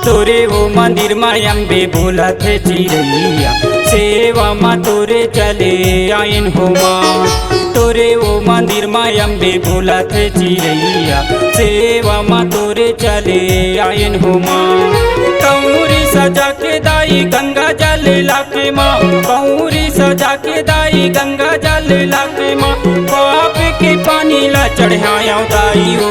तोरे वो मंदिर में अम्बे बोलत है चिड़ैया, सेवा माँ तोरे चले आइन हो माँ। तोरे वो मंदिर में अम्बे बोलत है चिड़ैया, सेवा माँ तोरे चले आइन हो माँ। कौरी सजा के दाई गंगा जल लाके माँ, कौरी सजा के दाई गंगा जल लाके माँ। पाप के पानी ला चढ़ाया दाई हो।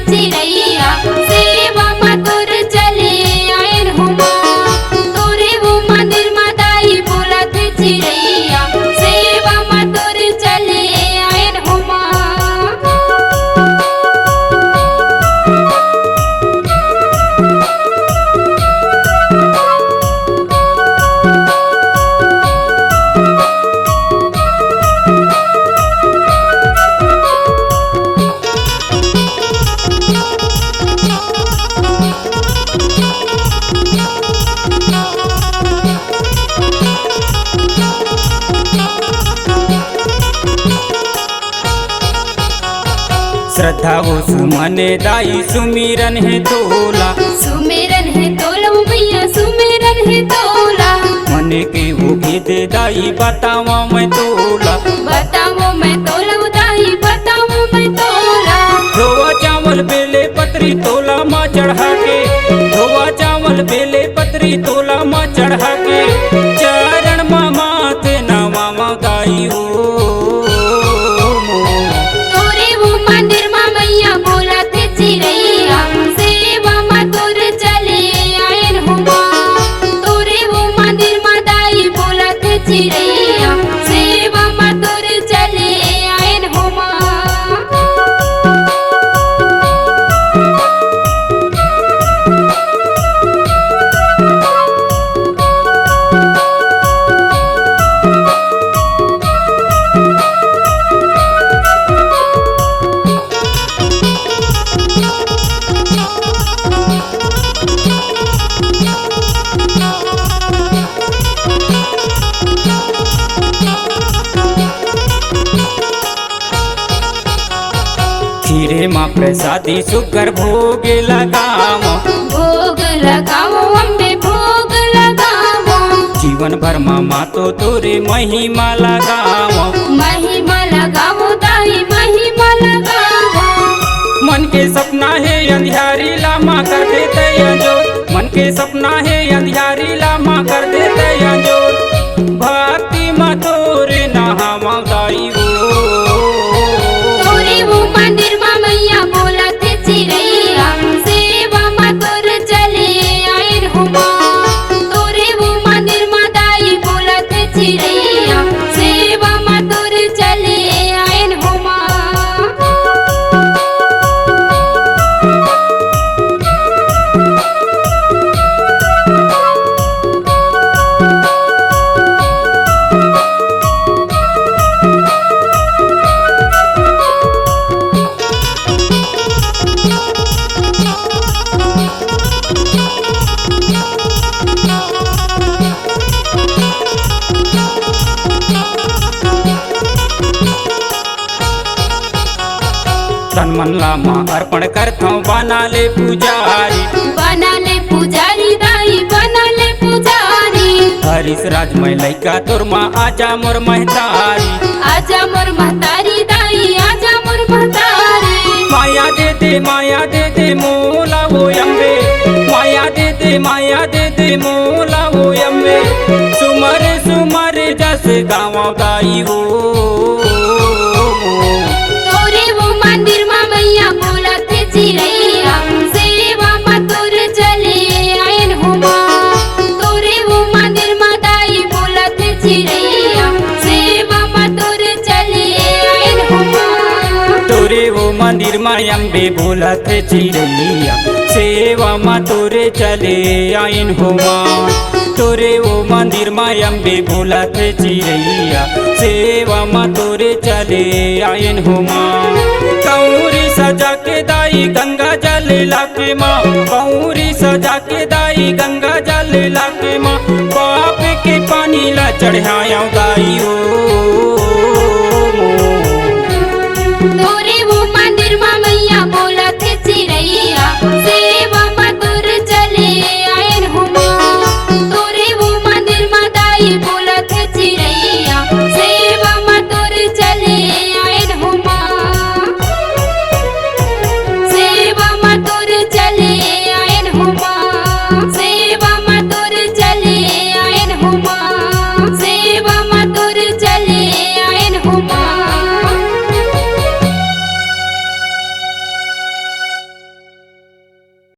चिड़ैया सेवा माँ तोर चले आयन हो माँ। तोरे वो मंदिर माँ दाई बोलत चिड़ैया, सेवा माँ तोर चले आयन हो माँ। श्रद्धा वो सुमन दाई सुमिरन है तोला, सुमिरन है तोला भैया सुमिरन है तोला। मन के वो दे दाई बतावा मैं तोला, बताओ मैं तोला दाई बताओ मैं तोला। धोवा चावल बेले पत्री तोला माँ चढ़ा के, धोवा चावल बेले पत्री तोला माँ चढ़ा के। चरण माँ माथे नवा माँ दाई हो। चिड़ैया सेवा माँ तोर चले आयन हो माँ। तोरे वो मंदिर माँ दाई बोलत चिड़ैया, सेवा माँ तोर चले आयन हो माँ। खीरे माँ प्रसादी सुकर भोग लगाओ, भोग लगाओ अम्बे भोग लगाओ। जीवन भर माँ तो तोरे महिमा लगाओ, महिमा लगाओ दाई महिमा लगाओ। मन के सपना है अंधियारी लामा कर देते अंजोर, मन के सपना है अंधियारी लामा कर देते अंजोर। भक्ति माँ तोरे नहावा दाई हो। तोरे वो मंदिर माँ मैया बोलत चिड़ैया, सेवा माँ तोर चले आयन हो माँ। तोरे वो मंदिर माँ दाई बोलत चिड़ैया, सेवा माँ तोर चले आयन हो माँ। तन मन लामा अर्पण करता बना ले पुजारी, बना ले पुजारी दाई बना ले पुजारी। हरीश राज में लैका तोर माँ आजा मोर महतारी, आजा मोर महतारी दाई आजा मोर महतारी। माया दे दे मोला वो अम्बे, माया दे दे मोला वो अम्बे। सुमर सुमर जस गाँव गाई हो। तोरे वो मंदिर माँ मैया बोलत चिड़ैया, सेवा माँ तोर चले आयन हो माँ। तोरे वो मंदिर माँ दाई बोलत चिड़ैया, सेवा माँ तोर चले आयन हो माँ। तोरे वो मंदिर में अम्बे बोलत चिड़ैया, सेवा मा तोरे चले आइन हो माँ तोरे वो मंदिर मा अम्बे बोलत है चिरैया सेवा मा तोरे चले आइन हो माँ कौरी सजा के दाई गंगा जल लाके माँ कौरी सजा के दाई गंगा जल लाके माँ बाप के पानी ला चढ़ाया दाई ओ